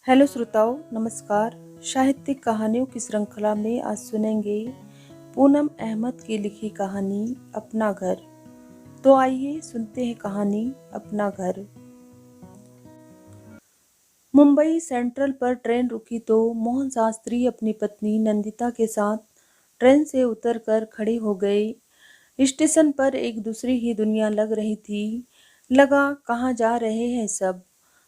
Hello श्रोताओं, नमस्कार। साहित्यिक कहानियों की श्रृंखला में आज सुनेंगे पूनम अहमद की लिखी कहानी अपना घर। तो आइए सुनते हैं कहानी अपना घर। मुंबई सेंट्रल पर ट्रेन रुकी तो मोहन शास्त्री अपनी पत्नी नंदिता के साथ ट्रेन से उतरकर खड़े हो गए। स्टेशन पर एक दूसरी ही दुनिया लग रही थी। लगा कहाँ जा रहे हैं सब,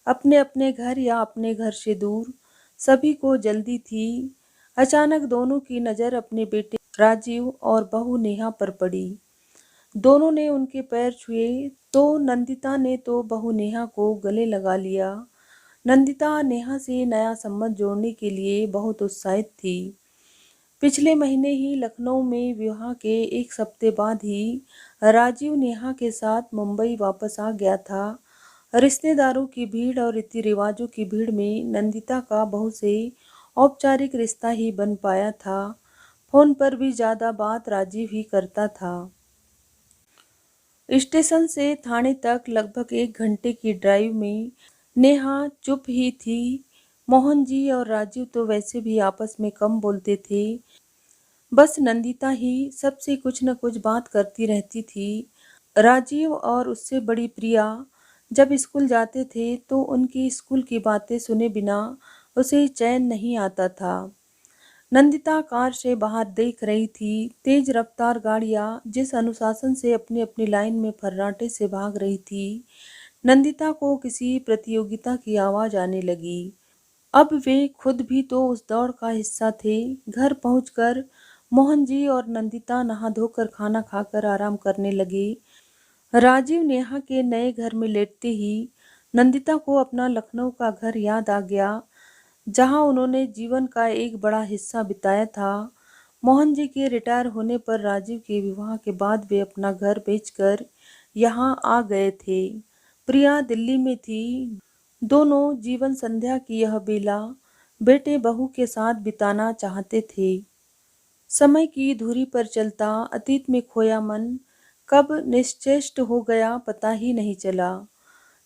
अपने अपने घर या अपने घर से दूर। सभी को जल्दी थी। अचानक दोनों की नज़र अपने बेटे राजीव और बहू नेहा पर पड़ी। दोनों ने उनके पैर छुए तो नंदिता ने तो बहू नेहा को गले लगा लिया। नंदिता नेहा से नया संबंध जोड़ने के लिए बहुत उत्साहित थी। पिछले महीने ही लखनऊ में विवाह के एक हफ्ते बाद ही राजीव नेहा के साथ मुंबई वापस आ गया था। रिश्तेदारों की भीड़ और रीति रिवाजों की भीड़ में नंदिता का बहू से औपचारिक रिश्ता ही बन पाया था। फोन पर भी ज़्यादा बात राजीव ही करता था। स्टेशन से थाने तक लगभग 1 घंटे की ड्राइव में नेहा चुप ही थी। मोहन जी और राजीव तो वैसे भी आपस में कम बोलते थे। बस नंदिता ही सबसे कुछ न कुछ बात करती रहती थी। राजीव और उससे बड़ी प्रिया जब स्कूल जाते थे तो उनकी स्कूल की बातें सुने बिना उसे चैन नहीं आता था। नंदिता कार से बाहर देख रही थी। तेज रफ्तार गाड़ियां जिस अनुशासन से अपनी अपनी लाइन में फर्राटे से भाग रही थी, नंदिता को किसी प्रतियोगिता की आवाज आने लगी। अब वे खुद भी तो उस दौड़ का हिस्सा थे। घर पहुंचकर मोहन जी और नंदिता नहा धोकर खाना खाकर आराम करने लगे। राजीव नेहा के नए घर में लेटते ही नंदिता को अपना लखनऊ का घर याद आ गया, जहां उन्होंने जीवन का एक बड़ा हिस्सा बिताया था। मोहन जी के रिटायर होने पर राजीव के विवाह के बाद वे अपना घर बेचकर यहाँ आ गए थे। प्रिया दिल्ली में थी। दोनों जीवन संध्या की यह बेला बेटे बहू के साथ बिताना चाहते थे। समय की धुरी पर चलता अतीत में खोया मन कब निश्चेष्ट हो गया पता ही नहीं चला।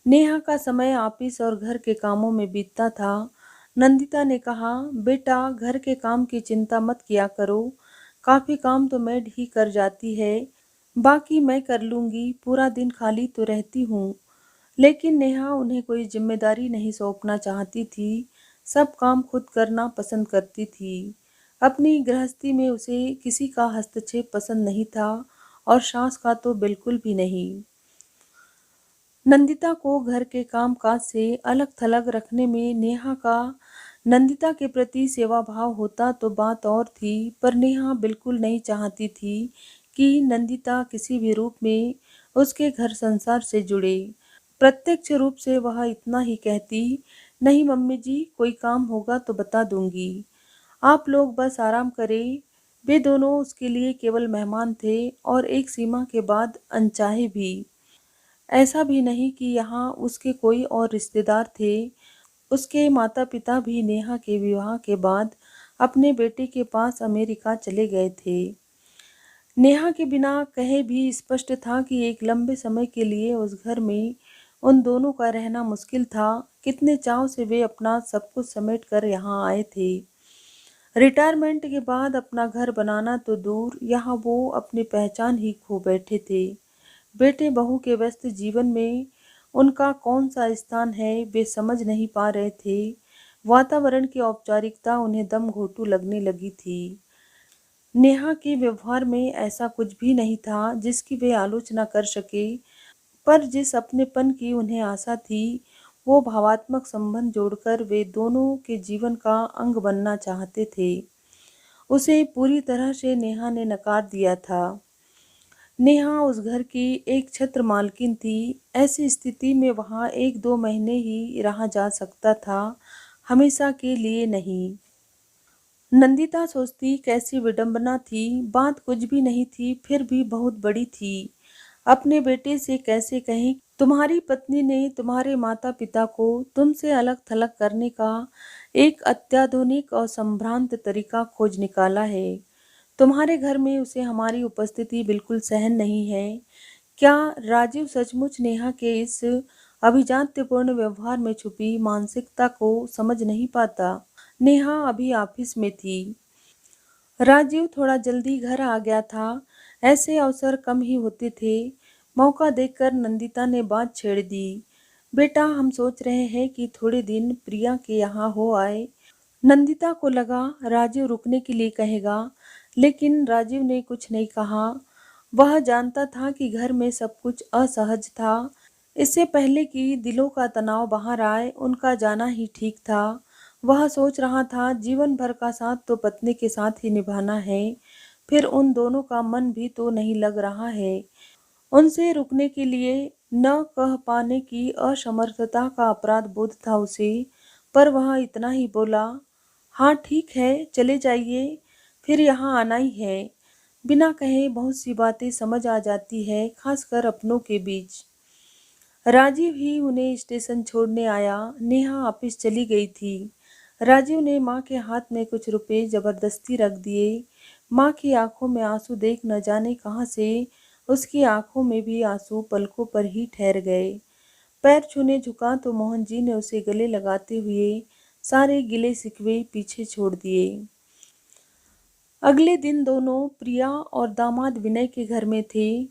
नेहा का समय ऑफिस और घर के कामों में बीतता था। नंदिता ने कहा, बेटा घर के काम की चिंता मत किया करो, काफी काम तो मैं ही कर जाती है, बाकी मैं कर लूंगी, पूरा दिन खाली तो रहती हूँ। लेकिन नेहा उन्हें कोई जिम्मेदारी नहीं सौंपना चाहती थी। सब काम खुद करना पसंद करती थी। अपनी गृहस्थी में उसे किसी का हस्तक्षेप पसंद नहीं था और सास का तो बिल्कुल भी नहीं। नंदिता को घर के काम काज से अलग थलग रखने में नेहा का नंदिता के प्रति सेवा भाव होता तो बात और थी, पर नेहा बिल्कुल नहीं चाहती थी कि नंदिता किसी भी रूप में उसके घर संसार से जुड़े। प्रत्यक्ष रूप से वह इतना ही कहती, नहीं मम्मी जी, कोई काम होगा तो बता दूंगी, आप लोग बस आराम करें। वे दोनों उसके लिए केवल मेहमान थे और एक सीमा के बाद अनचाहे भी। ऐसा भी नहीं कि यहाँ उसके कोई और रिश्तेदार थे। उसके माता पिता भी नेहा के विवाह के बाद अपने बेटे के पास अमेरिका चले गए थे। नेहा के बिना कहे भी स्पष्ट था कि एक लंबे समय के लिए उस घर में उन दोनों का रहना मुश्किल था। कितने चाव से वे अपना सब कुछ समेट कर यहाँ आए थे। रिटायरमेंट के बाद अपना घर बनाना तो दूर, यहाँ वो अपनी पहचान ही खो बैठे थे। बेटे बहू के व्यस्त जीवन में उनका कौन सा स्थान है वे समझ नहीं पा रहे थे। वातावरण की औपचारिकता उन्हें दम घोंटू लगने लगी थी। नेहा के व्यवहार में ऐसा कुछ भी नहीं था जिसकी वे आलोचना कर सके, पर जिस अपनेपन की उन्हें आशा थी, वो भावात्मक संबंध जोड़कर वे दोनों के जीवन का अंग बनना चाहते थे, उसे पूरी तरह से नेहा ने नकार दिया था। नेहा उस घर की एक छत्र मालकिन थी। ऐसी स्थिति में वहाँ 1-2 महीने ही रहा जा सकता था, हमेशा के लिए नहीं। नंदिता सोचती, कैसी विडंबना थी, बात कुछ भी नहीं थी फिर भी बहुत बड़ी थी। अपने बेटे से कैसे कहें, तुम्हारी पत्नी ने तुम्हारे माता पिता को तुमसे अलग थलग करने का एक अत्याधुनिक और संभ्रांत तरीका खोज निकाला है। तुम्हारे घर में उसे हमारी उपस्थिति बिल्कुल सहन नहीं है। क्या राजीव सचमुच नेहा के इस अभिजात्यपूर्ण व्यवहार में छुपी मानसिकता को समझ नहीं पाता। नेहा अभी ऑफिस में थी। राजीव थोड़ा जल्दी घर आ गया था। ऐसे अवसर कम ही होते थे। मौका देखकर नंदिता ने बात छेड़ दी। बेटा, हम सोच रहे हैं कि थोड़े दिन प्रिया के यहाँ हो आए। नंदिता को लगा राजीव रुकने के लिए कहेगा, लेकिन राजीव ने कुछ नहीं कहा। वह जानता था कि घर में सब कुछ असहज था। इससे पहले कि दिलों का तनाव बाहर आए, उनका जाना ही ठीक था। वह सोच रहा था जीवन भर का साथ तो पत्नी के साथ ही निभाना है, फिर उन दोनों का मन भी तो नहीं लग रहा है। उनसे रुकने के लिए न कह पाने की असमर्थता का अपराध बोध था उसे, पर वह इतना ही बोला, हाँ ठीक है, चले जाइए, फिर यहाँ आना ही है। बिना कहे बहुत सी बातें समझ आ जाती है, खासकर अपनों के बीच। राजीव ही उन्हें स्टेशन छोड़ने आया। नेहा ऑफिस चली गई थी। राजीव ने माँ के हाथ में कुछ रुपए जबरदस्ती रख दिए। माँ की आंखों में आंसू देख न जाने कहाँ से उसकी आंखों में भी आंसू पलकों पर ही ठहर गए। पैर छूने झुका तो मोहन जी ने उसे गले लगाते हुए सारे गिले शिकवे पीछे छोड़ दिए। अगले दिन दोनों प्रिया और दामाद विनय के घर में थे।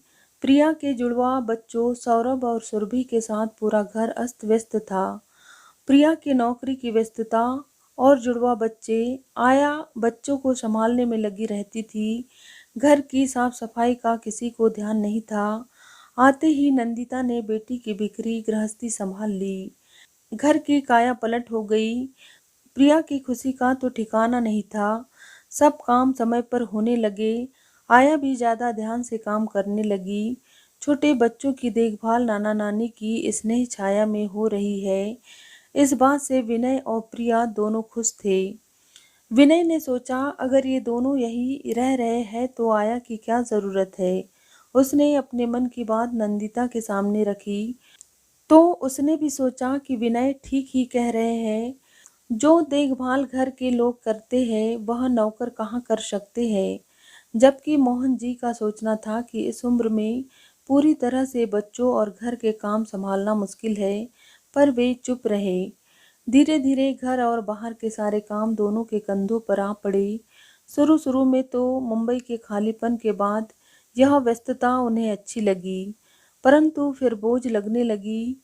प्रिया के जुड़वा बच्चों सौरभ और सुरभि के साथ पूरा घर अस्त व्यस्त था। प्रिया की नौकरी की व्यस्तता और जुड़वा बच्चे आया बच्चों को संभालने में लगी रहती थी। घर की साफ सफाई का किसी को ध्यान नहीं था। आते ही नंदिता ने बेटी की बिखरी गृहस्थी संभाल ली। घर की काया पलट हो गई। प्रिया की खुशी का तो ठिकाना नहीं था। सब काम समय पर होने लगे। आया भी ज़्यादा ध्यान से काम करने लगी। छोटे बच्चों की देखभाल नाना नानी की स्नेह छाया में हो रही है। इस बात से विनय और प्रिया दोनों खुश थे। विनय ने सोचा, अगर ये दोनों यही रह रहे हैं तो आया की क्या ज़रूरत है। उसने अपने मन की बात नंदिता के सामने रखी तो उसने भी सोचा कि विनय ठीक ही कह रहे हैं। जो देखभाल घर के लोग करते हैं वह नौकर कहाँ कर सकते हैं। जबकि मोहन जी का सोचना था कि इस उम्र में पूरी तरह से बच्चों और घर के काम संभालना मुश्किल है, पर वे चुप रहे। धीरे धीरे घर और बाहर के सारे काम दोनों के कंधों पर आ पड़े। शुरू शुरू में तो मुंबई के खालीपन के बाद यह व्यस्तता उन्हें अच्छी लगी, परंतु फिर बोझ लगने लगी।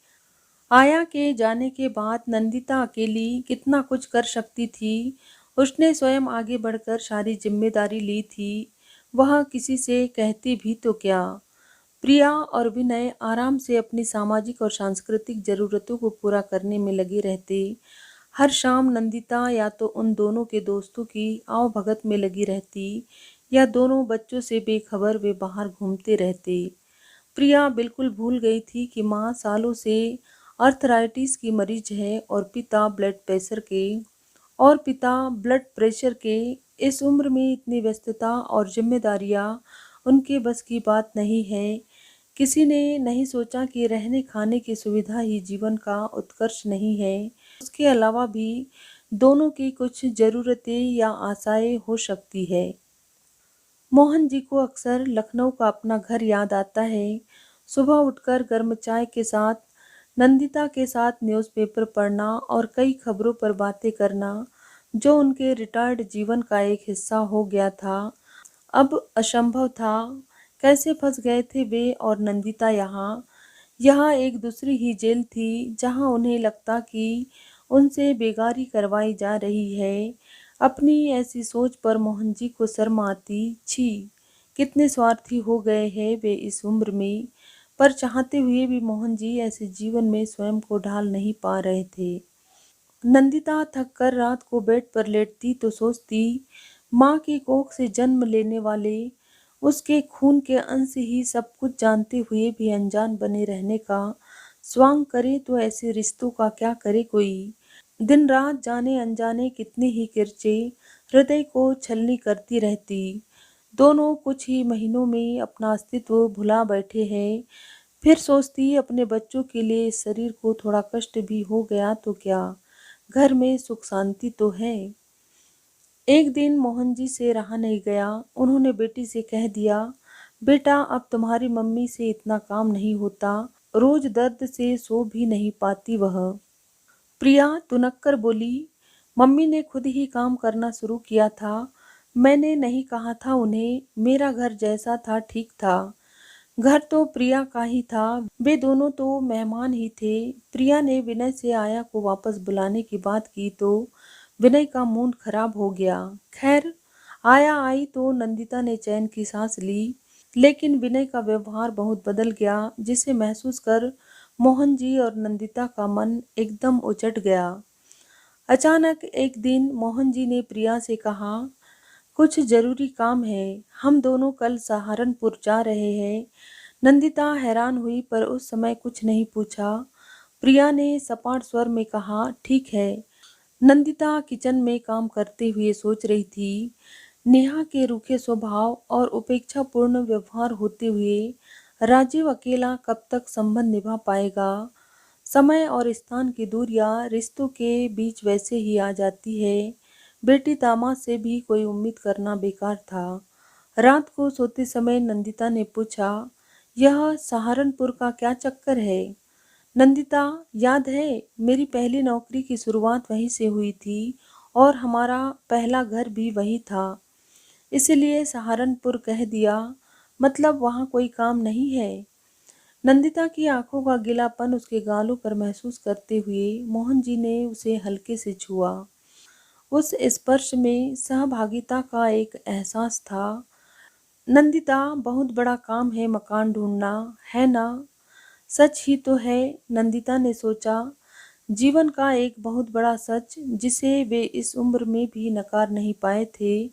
आया के जाने के बाद नंदिता अकेली कितना कुछ कर सकती थी। उसने स्वयं आगे बढ़कर सारी जिम्मेदारी ली थी। वह किसी से कहती भी तो क्या। प्रिया और विनय आराम से अपनी सामाजिक और सांस्कृतिक जरूरतों को पूरा करने में लगे रहते। हर शाम नंदिता या तो उन दोनों के दोस्तों की आवभगत में लगी रहती, या दोनों बच्चों से बेखबर वे बाहर घूमते रहते। प्रिया बिल्कुल भूल गई थी कि माँ सालों से अर्थराइटिस की मरीज है और पिता ब्लड प्रेशर के। इस उम्र में इतनी व्यस्तता और जिम्मेदारियाँ उनके बस की बात नहीं है। किसी ने नहीं सोचा कि रहने खाने की सुविधा ही जीवन का उत्कर्ष नहीं है। उसके अलावा भी दोनों की कुछ ज़रूरतें या आशाएं हो सकती है। मोहन जी को अक्सर लखनऊ का अपना घर याद आता है। सुबह उठकर गर्म चाय के साथ नंदिता के साथ न्यूज़पेपर पढ़ना और कई खबरों पर बातें करना, जो उनके रिटायर्ड जीवन का एक हिस्सा हो गया था, अब असंभव था। कैसे फंस गए थे वे और नंदिता यहाँ। यहाँ एक दूसरी ही जेल थी जहाँ उन्हें लगता कि उनसे बेगारी करवाई जा रही है। अपनी ऐसी सोच पर मोहन जी को शर्म आती। छी, कितने स्वार्थी हो गए हैं वे इस उम्र में। पर चाहते हुए भी मोहन जी ऐसे जीवन में स्वयं को ढाल नहीं पा रहे थे। नंदिता थक कर रात को बेड पर लेटती तो सोचती, माँ की कोख से जन्म लेने वाले उसके खून के अंश ही सब कुछ जानते हुए भी अनजान बने रहने का स्वांग करे तो ऐसे रिश्तों का क्या करे कोई। दिन रात जाने अनजाने कितने ही किरचे हृदय को छलनी करती रहती। दोनों कुछ ही महीनों में अपना अस्तित्व भुला बैठे हैं। फिर सोचती, अपने बच्चों के लिए इस शरीर को थोड़ा कष्ट भी हो गया तो क्या, घर में सुख शांति तो है। एक दिन मोहन जी से रहा नहीं गया। उन्होंने बेटी से कह दिया, बेटा अब तुम्हारी मम्मी से इतना काम नहीं होता। रोज दर्द से सो भी नहीं पाती वह। प्रिया तुनक्कर बोली, मम्मी ने खुद ही काम करना शुरू किया था। मैंने नहीं कहा था उन्हें, मेरा घर जैसा था ठीक था। घर तो प्रिया का ही था, वे दोनों तो मेहमान ही थे। प्रिया ने विनय से आया को वापस बुलाने की बात की तो विनय का मूड खराब हो गया। खैर, आया आई तो नंदिता ने चैन की सांस ली, लेकिन विनय का व्यवहार बहुत बदल गया, जिसे महसूस कर मोहन जी और नंदिता का मन एकदम उचट गया। अचानक एक दिन मोहन जी ने प्रिया से कहा, कुछ जरूरी काम है, हम दोनों कल सहारनपुर जा रहे हैं। नंदिता हैरान हुई पर उस समय कुछ नहीं पूछा। प्रिया ने सपाट स्वर में कहा, ठीक है। नंदिता किचन में काम करते हुए सोच रही थी, नेहा के रूखे स्वभाव और उपेक्षापूर्ण व्यवहार होते हुए राजीव अकेला कब तक संबंध निभा पाएगा। समय और स्थान की दूरियां रिश्तों के बीच वैसे ही आ जाती है। बेटी दामाद से भी कोई उम्मीद करना बेकार था। रात को सोते समय नंदिता ने पूछा, यह सहारनपुर का क्या चक्कर है? नंदिता, याद है, मेरी पहली नौकरी की शुरुआत वहीं से हुई थी और हमारा पहला घर भी वही था। इसलिए सहारनपुर कह दिया, मतलब वहाँ कोई काम नहीं है? नंदिता की आंखों का गीलापन उसके गालों पर महसूस करते हुए मोहन जी ने उसे हल्के से छुआ। उस स्पर्श में सहभागिता का एक एहसास था। नंदिता, बहुत बड़ा काम है मकान ढूंढना, है ना? सच ही तो है, नंदिता ने सोचा। जीवन का एक बहुत बड़ा सच जिसे वे इस उम्र में भी नकार नहीं पाए थे।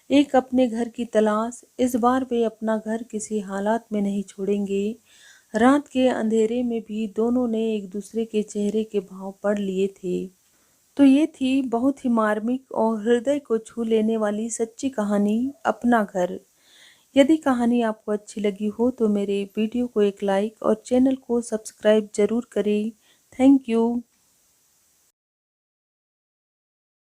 एक अपने घर की तलाश। इस बार वे अपना घर किसी हालात में नहीं छोड़ेंगे। रात के अंधेरे में भी दोनों ने एक दूसरे के चेहरे के भाव पढ़ लिए थे। तो ये थी बहुत ही मार्मिक और हृदय को छू लेने वाली सच्ची कहानी, अपना घर। यदि कहानी आपको अच्छी लगी हो तो मेरे वीडियो को एक लाइक और चैनल को सब्सक्राइब जरूर करें। Thank you.